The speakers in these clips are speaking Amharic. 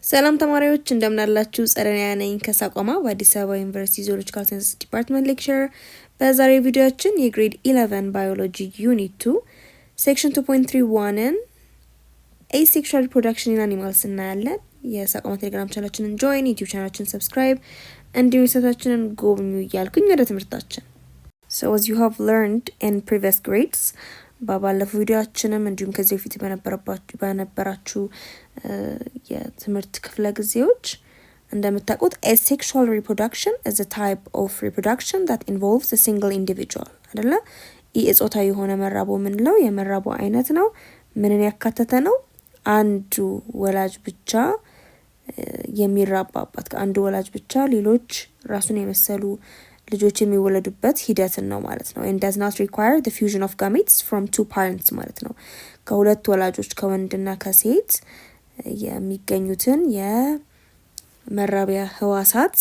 ሰላም ተማሪዎች እንደምን አላችሁ? ጸደኒያ ነኝ ከሳቋማ በአዲስ አበባ ዩኒቨርሲቲ ዙሎጂካል ሳይንስ ዲፓርትመንት ሌክቸር። በዛሬው ቪዲዮአችን የግሬድ 11 ባዮሎጂ ዩኒት 2 ሴክሽን 2.31ን ኤሴክሹዋል ሪፕሮዳክሽን ኢን አኒማልስ እናያለን። የሳቋማ ቴሌግራም ቻናላችንን ጆይን፣ ዩቲዩብ ቻናላችንን ሰብስክራይብ እንዲሁም የሰታችንን ጎብኙ እያልኩኝ ወደ ትምህርታችን። So as you have learned in previous grades ባለፈው ቪዲዮአችንም እንዲሁም ከዚህ በፊት በነበራችሁ የትምህርት ክፍለ ጊዜዎች እንደምታውቁት asexual reproduction is a type of reproduction that involves a single individual አይደለ? የጾታዊ የሆነ መራቦ ምንለው የመራቦ አይነት ነው። ምንን ያካተተ ነው? አንዱ ወላጅ ብቻ የሚራባበት ከአንዱ ወላጅ ብቻ ሌሎች ራሱን የመሰሉ ልጆች የሚወለዱበት ሂደትን ነው ማለት ነው። and does not require the fusion of gametes from two parents ማለት ነው። ከሁለት ወላጆች ከወንድና ከሴት የሚገኙትን የመራቢያ ህዋሳት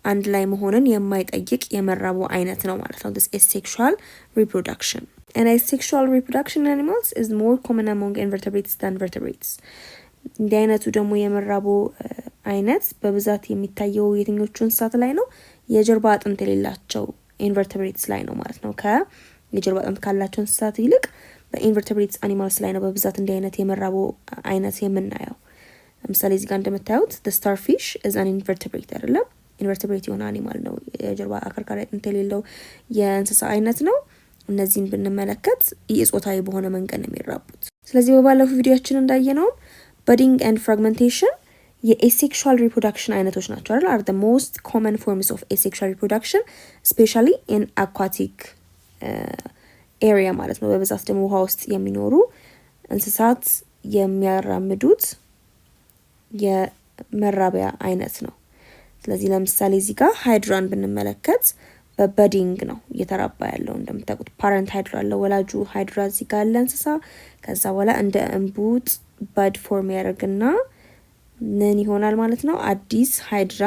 አንድ ላይ መሆንን የማይጠይቅ የመራቡ አይነት ነው ማለት ነው። this is sexual reproduction. And asexual reproduction in animals is more common among invertebrates than vertebrates. እንዲህ አይነቱ ደግሞ የመራቡ አይነት በብዛት የሚታየው የትኞቹ እንስሳት ላይ ነው? የጀርባ አጥንት የሌላቸው ኢንቨርተብሬትስ ላይ ነው ማለት ነው። የጀርባ አጥንት ካላቸው እንስሳት ይልቅ በኢንቨርተብሬትስ አኒማልስ ላይ ነው በብዛት እንዲህ አይነት የመራቡ አይነት የምናየው። ለምሳሌ እዚህ ጋር እንደምታዩት the starfish is an invertebrate አይደለም? ኢንቨርተብሬት የሆነ አኒማል ነው። የጀርባ አከርካሪ አጥንት የሌለው የእንስሳ አይነት ነው። እነዚህን ብንመለከት የጾታዊ በሆነ መንገድ ነው የሚራቡት። ስለዚህ በባለፈው ቪዲዮአችን እንዳየነው budding and fragmentation የasexual reproduction አይነቶች ናቸው አይደል? are the most common forms of asexual reproduction especially in aquatic area ማለት ነው። በብዛት ደግሞ ውሃ ውስጥ የሚኖሩ እንስሳት የሚያራምዱት የመራቢያ አይነት ነው። ስለዚህ ለምሳሌ እዚህ ጋር ሃይድራን ብንመለከት በበዲንግ ነው እየተራባ ያለው። እንደምታውቁት ፓረንት ሃይድራ አለ፣ ወላጁ ሃይድራ እዚህ ጋር አለ እንስሳ። ከዛ በኋላ እንደ እንቡጥ በድ ፎርም ያደርግና ምን ይሆናል ማለት ነው? አዲስ ሃይድራ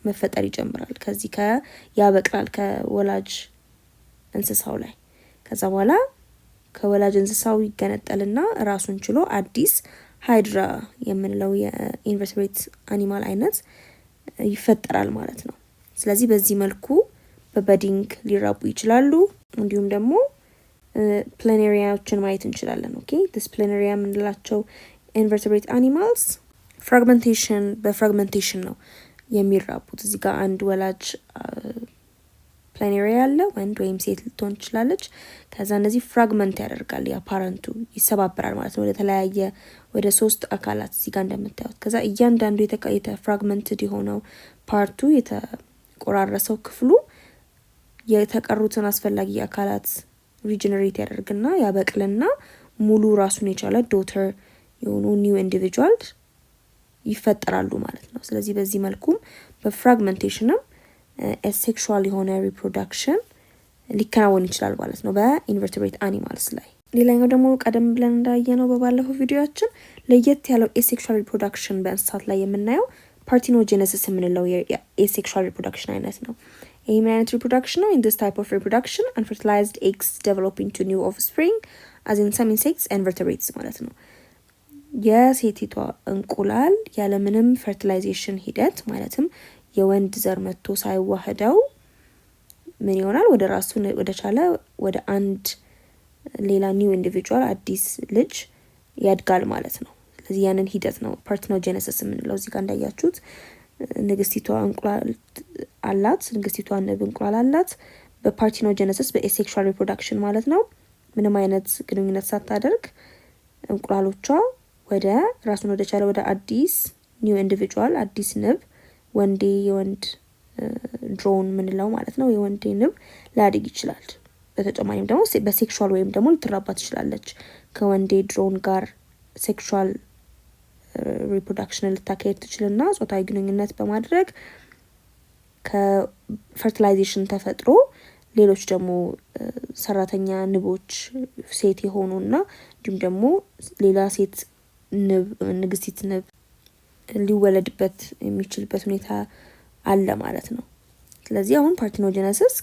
መፈጠር ይጀምራል። ከዚህ ያበቅላል ከወላጅ እንስሳው ላይ። ከዛ በኋላ ከወላጅ እንስሳው ይገነጠልና ራሱን ችሎ አዲስ ሃይድራ የምንለው የኢንቨርተብሬት አኒማል አይነት ይፈጠራል ማለት ነው። ስለዚህ በዚህ መልኩ በበዲንግ ሊራቡ ይችላሉ። እንዲሁም ደግሞ ፕላኔሪያዎችን ማየት እንችላለን። ኦኬ this planaria የምንላቸው ኢንቨርተብሬት አኒማልስ በፍራግመንቴሽን ነው የሚራቡት። እዚህ ጋር አንድ ወላጅ ፕላኔሪያ አለ፣ ወንድ ወይም ሴት ልትሆን ትችላለች። ከዛ እነዚህ ፍራግመንት ያደርጋል፣ ያ ፓረንቱ ይሰባበራል ማለት ነው ወደ 3 አካላት እዚህ ጋር እንደምታዩት። ከዛ እያንዳንዱ የተፍራግመንትድ የሆነው ፓርቱ የተቆራረሰው ክፍሉ የተቀሩትን አስፈላጊ አካላት ሪጀነሬት ያደርግና ያበቅልና ሙሉ ራሱን የቻለ ዶተር የሆኑ ኒው ኢንዲቪጁዋል ይፈጠራሉ ማለት ነው። ስለዚህ በዚህ መልኩም በፍራግመንቴሽንም አሴክሹዋል የሆነ ሪፕሮዳክሽን ሊከናወን ይችላል ማለት ነው በኢንቨርተብሬት አኒማልስ ላይ። ሌላኛው ደግሞ ቀደም ብለን እንዳየነው በባለፈው ቪዲዮአችን ለየት ያለው አሴክሹዋል ሪፕሮዳክሽን በእንስሳት ላይ የምናየው ፓርቲኖጀነሲስ የምንለው የአሴክሹዋል ሪፕሮዳክሽን አይነት ነው። ይህ ምን አይነት ሪፕሮዳክሽን ነው? in this type of reproduction unfertilized eggs develop into new offspring as in some insects and vertebrates ማለት ነው። የሴቲቷ እንቁላል ያለምንም ፈርቲላይዜሽን ሂደት ማለትም የወንድ ዘር መጥቶ ሳይዋህደው ምን ይሆናል? ወደ ራሱ ወደ አንድ ሌላ ኒው ኢንዲቪጁዋል አዲስ ልጅ ያድጋል ማለት ነው። ስለዚህ ያንን ሂደት ነው ፓርቲኖጀነሲስ የምንለው። እዚህ ጋር እንዳያችሁት ንግስቲቷ እንቁላል አላት፣ ንግስቲቷ ንብ እንቁላል አላት። በፓርቲኖጀነሲስ በአሴክሹዋል ሪፕሮዳክሽን ማለት ነው ምንም አይነት ግንኙነት ሳታደርግ እንቁላሎቿ ወደ ራሱን ወደ ቻለ ወደ አዲስ ኒው ኢንዲቪጁዋል አዲስ ንብ የወንድ ድሮን ምንለው ማለት ነው የወንድ ንብ ሊያድግ ይችላል። በተጨማሪም ደግሞ በሴክሹዋል ወይም ደግሞ ልትራባ ትችላለች ከወንዴ ድሮን ጋር ሴክሹዋል ሪፕሮዳክሽን ልታካሄድ ትችልና ጾታዊ ግንኙነት በማድረግ ከፈርቲላይዜሽን ተፈጥሮ ሌሎች ደግሞ ሰራተኛ ንቦች ሴት የሆኑና እንዲሁም ደግሞ ሌላ ሴት ንግስቲት ንብ ሊወለድበት የሚችልበት ሁኔታ አለ ማለት ነው። ስለዚህ አሁን ፓርቲኖጀነሲስ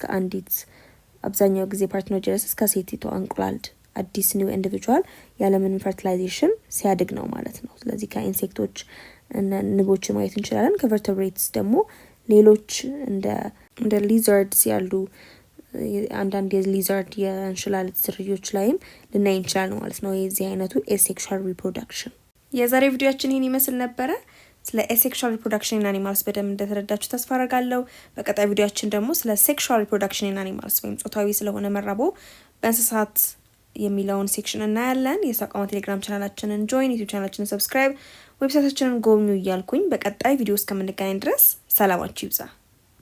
አብዛኛው ጊዜ ፓርቲኖጀነሲስ ከሴቲቷ እንቁላል አዲስ ኒው ኢንዲቪጁዋል ያለምንም ፈርቲላይዜሽን ሲያድግ ነው ማለት ነው። ስለዚህ ከኢንሴክቶች ንቦችን ማየት እንችላለን። ከቨርተብሬትስ ደግሞ ሌሎች እንደ ሊዛርድስ ያሉ አንዳንድ የሊዛርድ የእንሽላሊት ዝርዮች ላይም ልናይ እንችላለን ማለት ነው። የዚህ አይነቱ ኤሴክሹዋል ሪፕሮዳክሽን። የዛሬ ቪዲዮአችን ይህን ይመስል ነበረ። ስለ ኤሴክሹዋል ሪፕሮዳክሽን ኢን አኒማልስ በደንብ እንደተረዳችሁ ተስፋ አደርጋለሁ። በቀጣይ ቪዲዮአችን ደግሞ ስለ ሴክሹዋል ሪፕሮዳክሽን ኢን አኒማልስ ወይም ጾታዊ ስለሆነ መራቦ በእንስሳት የሚለውን ሴክሽን እናያለን። የሳቋማ ቴሌግራም ቻናላችንን ጆይን፣ ዩቲዩብ ቻናላችንን ሰብስክራይብ፣ ዌብሳይታችንን ጎብኙ እያልኩኝ በቀጣይ ቪዲዮ እስከምንገናኝ ድረስ ሰላማችሁ ይብዛ።